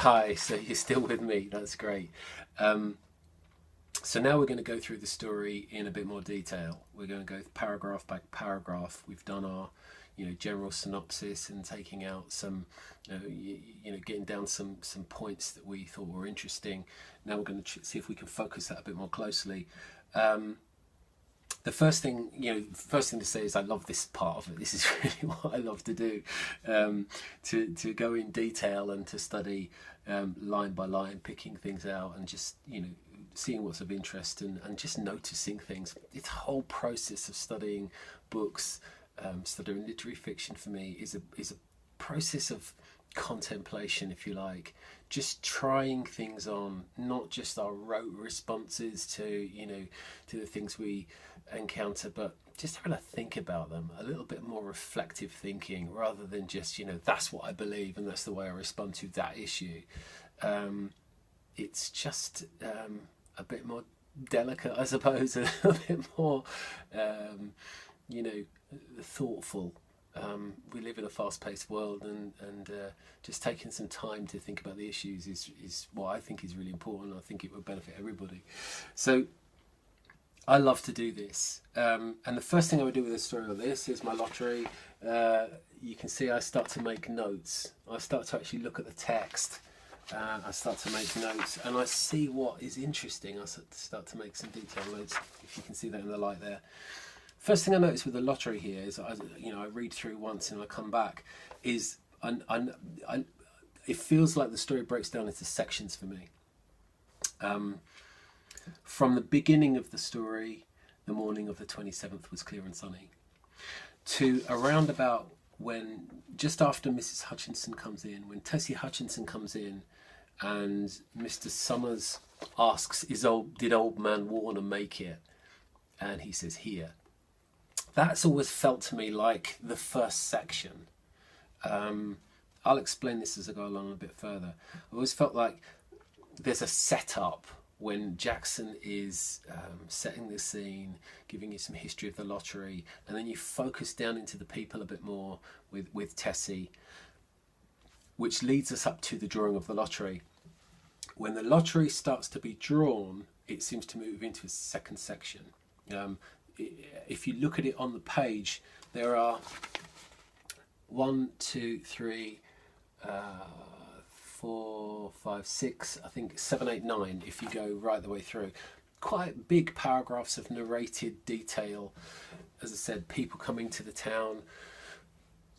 Hi, so you're still with me, that's great. So now we're going to go through the story in a bit more detail. We're going to go paragraph by paragraph. We've done our general synopsis and taking out some, getting down some points that we thought were interesting. Now we're going to see if we can focus that a bit more closely. The first thing to say is I love this part of it. This is really what I love to do, to go in detail and to study line by line, picking things out and just seeing what's of interest and just noticing things. This whole process of studying books, studying literary fiction for me is a process of contemplation, if you like, just trying things on, not just our rote responses to the things we encounter, but just having to think about them, a little bit more reflective thinking rather than just that's what I believe and that's the way I respond to that issue. It's just a bit more delicate, I suppose, a bit more thoughtful. We live in a fast-paced world, and just taking some time to think about the issues is what I think is really important. I think it would benefit everybody. So I love to do this. And the first thing I would do with a story like this is my lottery. You can see I start to make notes. I start to actually look at the text. I start to make notes, and I see what is interesting. I start to make some detailed notes, if you can see that in the light there. First thing I notice with the lottery here is, I read through once and I come back, is it feels like the story breaks down into sections for me. From the beginning of the story, the morning of the 27th was clear and sunny, to around about when, just after Mrs. Hutchinson comes in, when Tessie Hutchinson comes in and Mr. Summers asks, did old man Warner make it? And he says, here. That's always felt to me like the first section. I'll explain this as I go along a bit further. I always felt like there's a setup when Jackson is setting the scene, giving you some history of the lottery, and then you focus down into the people a bit more with Tessie, which leads us up to the drawing of the lottery. When the lottery starts to be drawn, it seems to move into a second section. If you look at it on the page, there are 1, 2, 3, 4, 5, 6, I think 7, 8, 9, if you go right the way through. Quite big paragraphs of narrated detail. As I said, people coming to the town,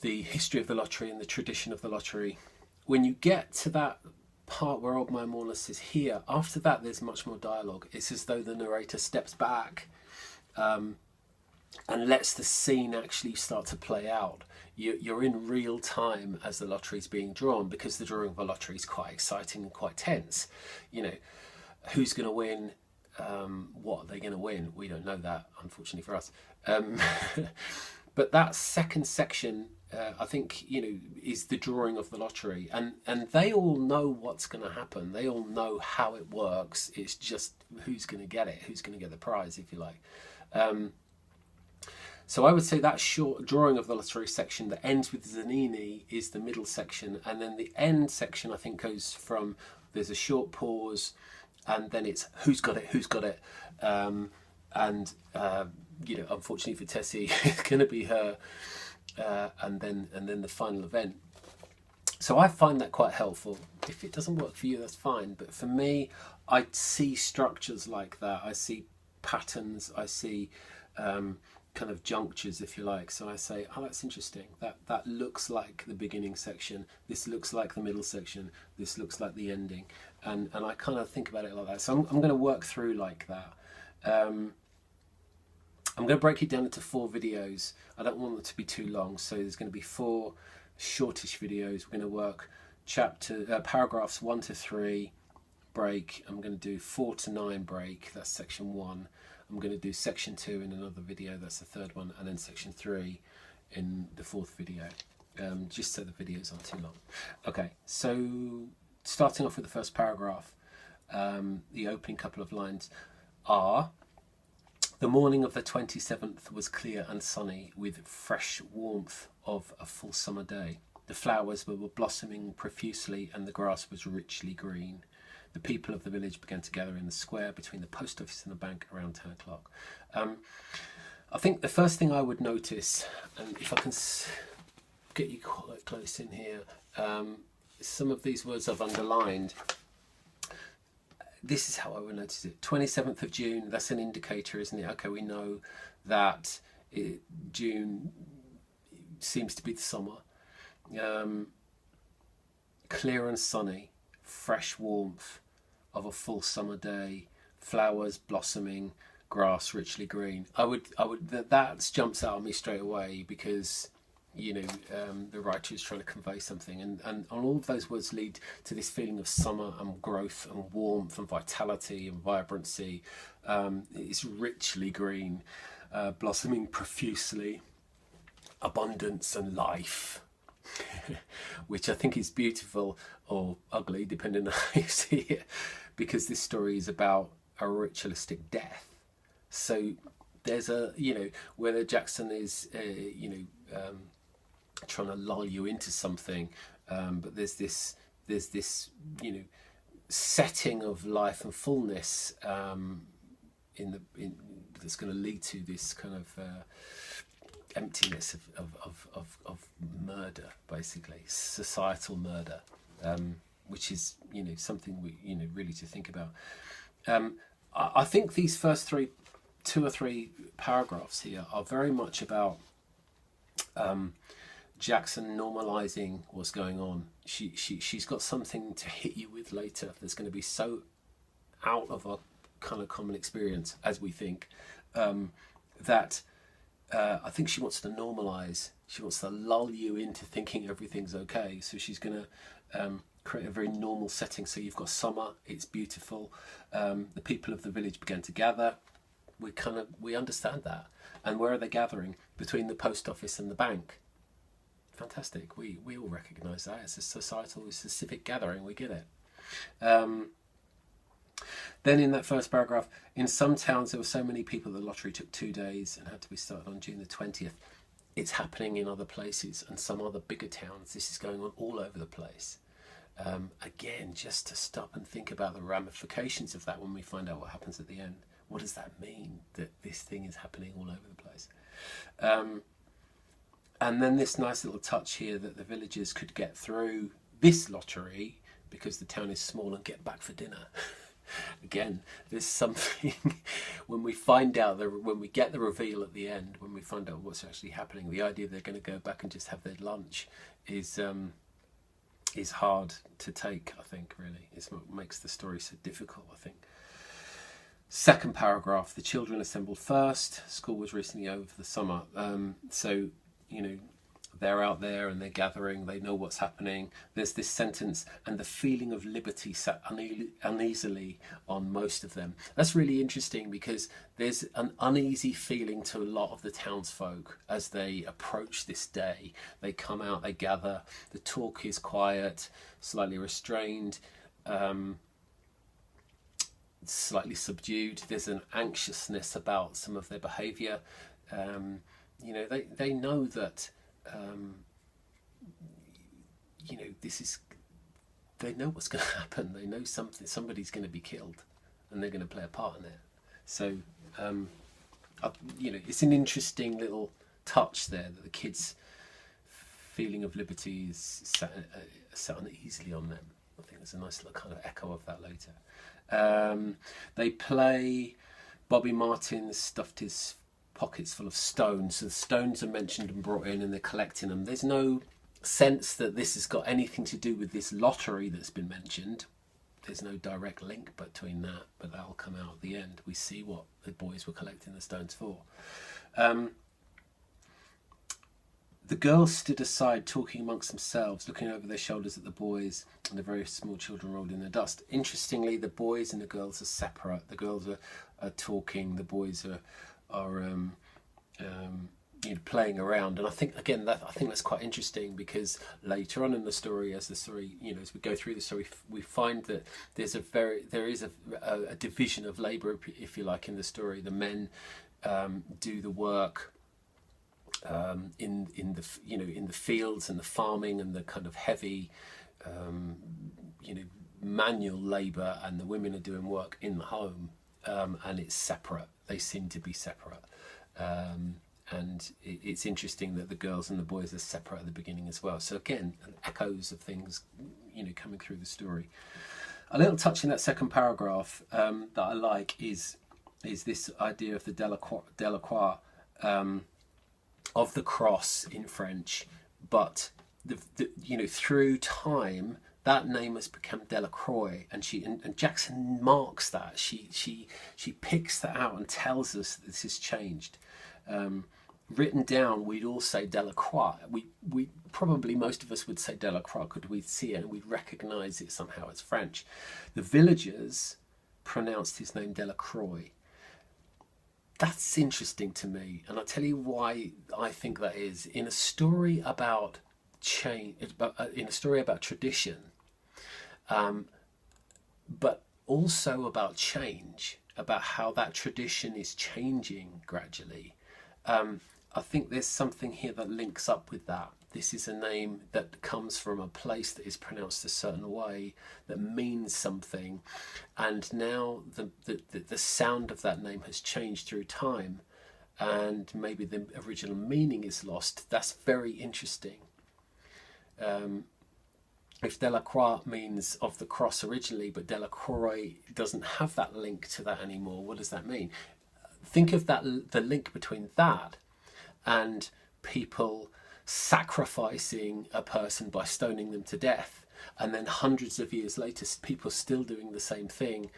the history of the lottery and the tradition of the lottery. When you get to that part where old man Warner says here, after that there's much more dialogue. It's as though the narrator steps back and lets the scene actually start to play out. You're in real time as the lottery is being drawn, because the drawing of a lottery is quite exciting and quite tense. Who's going to win? What are they going to win? We don't know that, unfortunately for us. But that second section, I think, is the drawing of the lottery, and they all know what's going to happen. They all know how it works. It's just who's going to get it, who's going to get the prize, if you like. So I would say that short drawing of the lottery section that ends with Zanini is the middle section, and then the end section I think goes from, there's a short pause, and then it's who's got it, unfortunately for Tessie, it's going to be her, and then the final event. So I find that quite helpful. If it doesn't work for you, that's fine, but for me, I see structures like that. I see patterns. I see kind of junctures, if you like. So I say, oh, that's interesting. That looks like the beginning section. This looks like the middle section. This looks like the ending. And I kind of think about it like that. So I'm going to work through like that. I'm going to break it down into 4 videos. I don't want them to be too long. So there's going to be 4 shortish videos. We're going to work paragraphs 1 to 3, break. I'm going to do 4 to 9, break. That's section 1. I'm going to do section 2 in another video, that's the third one, and then section 3 in the 4th video, just so the videos aren't too long. Okay, so starting off with the first paragraph, the opening couple of lines are, the morning of the 27th was clear and sunny, with fresh warmth of a full summer day. The flowers were blossoming profusely and the grass was richly green. The people of the village began to gather in the square between the post office and the bank around 10 o'clock. I think the first thing I would notice, and if I can get you quite close in here, some of these words I've underlined. This is how I would notice it. 27th of June, that's an indicator, isn't it? Okay, we know that June seems to be the summer. Clear and sunny, fresh warmth of a full summer day, flowers blossoming, grass richly green. That jumps out at me straight away because, you know, the writer is trying to convey something, and all of those words lead to this feeling of summer and growth and warmth and vitality and vibrancy. It's richly green, blossoming profusely, abundance and life, which I think is beautiful or ugly depending on how you see it, because this story is about a ritualistic death. So there's a, you know, whether Jackson is trying to lull you into something, but there's this you know, setting of life and fullness that's going to lead to this kind of emptiness of murder, basically societal murder, which is, you know, something we, you know, really to think about. I think these first two or three paragraphs here are very much about Jackson normalizing what's going on. She's got something to hit you with later that's going to be so out of our kind of common experience as we think, that I think she wants to normalize. She wants to lull you into thinking everything's okay. So she's going to create a very normal setting. So you've got summer, it's beautiful. The people of the village began to gather. We understand that. And where are they gathering? Between the post office and the bank. Fantastic. We all recognise that. It's a societal, it's a civic gathering. We get it. Then in that first paragraph, in some towns there were so many people the lottery took 2 days and had to be started on June the 20th. It's happening in other places and some other bigger towns. This is going on all over the place. Again, just to stop and think about the ramifications of that when we find out what happens at the end. What does that mean, that this thing is happening all over the place? And then this nice little touch here that the villagers could get through this lottery because the town is small and get back for dinner. Again, there's something when we find out, when we get the reveal at the end, when we find out what's actually happening, the idea they're going to go back and just have their lunch is hard to take, I think, really. It's what makes the story so difficult, I think. Second paragraph, the children assembled first. School was recently over for the summer. So, you know, they're out there and they're gathering, they know what's happening. There's this sentence, and the feeling of liberty sat uneasily on most of them. That's really interesting because there's an uneasy feeling to a lot of the townsfolk as they approach this day. They come out, they gather, the talk is quiet, slightly restrained, slightly subdued. There's an anxiousness about some of their behaviour. You know, they know that you know, they know what's going to happen. They know somebody's going to be killed and they're going to play a part in it. So you know, it's an interesting little touch there that the kids' feeling of liberty is sat uneasily on them. I think there's a nice little kind of echo of that later. They play. Bobby Martin stuffed his pockets full of stones. So the stones are mentioned and brought in and they're collecting them. There's no sense that this has got anything to do with this lottery that's been mentioned. There's no direct link between that, but that'll come out at the end. We see what the boys were collecting the stones for. The girls stood aside talking amongst themselves, looking over their shoulders at the boys, and the very small children rolled in the dust. Interestingly, the boys and the girls are separate. The girls are talking, the boys are you know, playing around, and I think again I think that's quite interesting because later on in the story, as we go through the story, we find that there is a division of labour, if you like, in the story. The men do the work, in the in the fields and the farming and the kind of heavy manual labour, and the women are doing work in the home, and it's separate. They seem to be separate, and it's interesting that the girls and the boys are separate at the beginning as well. So again, echoes of things coming through the story. A little touch in that second paragraph that I like is this idea of the Delacroix, of the cross in French, but through time that name has become Delacroix, and Jackson marks that. She picks that out and tells us that this has changed. Written down, we'd all say Delacroix. We probably, most of us would say Delacroix because we'd see it and we'd recognise it somehow as French. The villagers pronounced his name Delacroix. That's interesting to me, and I'll tell you why I think that is. In a story about change, in a story about tradition, but also about change, about how that tradition is changing gradually. I think there's something here that links up with that. This is a name that comes from a place that is pronounced a certain way, that means something, and now the sound of that name has changed through time, and maybe the original meaning is lost. That's very interesting. If Delacroix means of the cross originally, but Delacroix doesn't have that link to that anymore, what does that mean? Think of that, the link between that and people sacrificing a person by stoning them to death, and then hundreds of years later people still doing the same thing,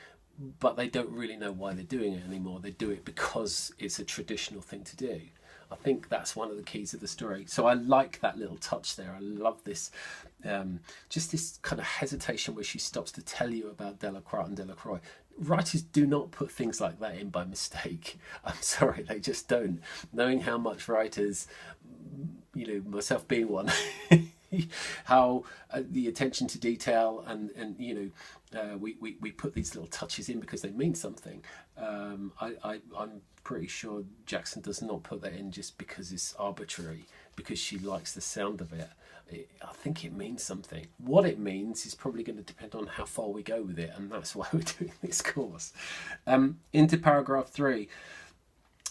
but they don't really know why they're doing it anymore. They do it because it's a traditional thing to do. I think that's one of the keys of the story. So I like that little touch there. I love this, just this kind of hesitation where she stops to tell you about Delacroix and Delacroix. Writers do not put things like that in by mistake. I'm sorry, they just don't. Knowing how much writers, myself being one, how the attention to detail and we put these little touches in because they mean something. I'm pretty sure Jackson does not put that in just because it's arbitrary, because she likes the sound of it. I think it means something. What it means is probably going to depend on how far we go with it, and that's why we're doing this course. Into paragraph 3.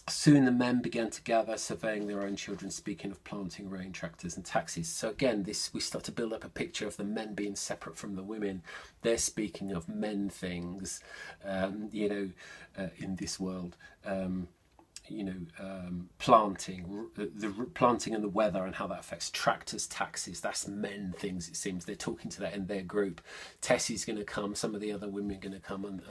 Soon the men began to gather, surveying their own children, speaking of planting, rain, tractors and taxis. So again, we start to build up a picture of the men being separate from the women. They're speaking of men things, in this world. Planting, the planting and the weather and how that affects tractors, taxis. That's men things, it seems. They're talking to that in their group. Tessie's going to come, some of the other women are going to come, and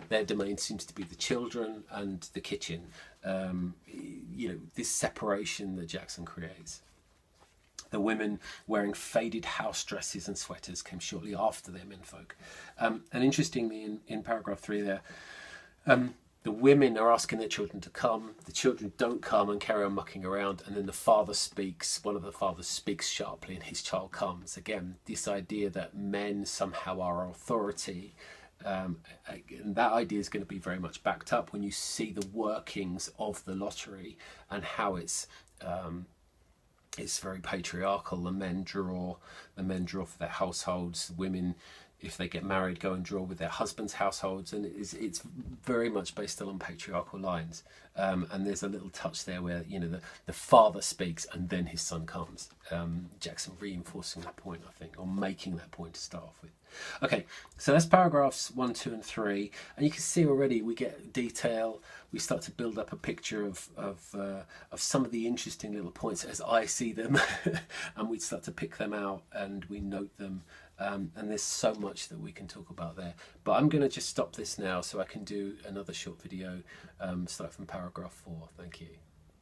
their domain seems to be the children and the kitchen. This separation that Jackson creates. The women wearing faded house dresses and sweaters came shortly after their menfolk. And interestingly, in paragraph 3 there, the women are asking their children to come. The children don't come and carry on mucking around. And then the father speaks. One of the fathers speaks sharply and his child comes. Again, this idea that men somehow are authority. And that idea is going to be very much backed up when you see the workings of the lottery and how it's very patriarchal. The men draw for their households. The women, if they get married, go and draw with their husbands' households, and it's very much based on patriarchal lines. And there's a little touch there where the father speaks and then his son comes. Jackson reinforcing that point, I think, or making that point to start off with. Okay, so that's paragraphs 1, 2, and 3, and you can see already we get detail. We start to build up a picture of some of the interesting little points as I see them, and we start to pick them out and we note them. And there's so much that we can talk about there, but I'm going to just stop this now so I can do another short video, start from paragraph 4. Thank you.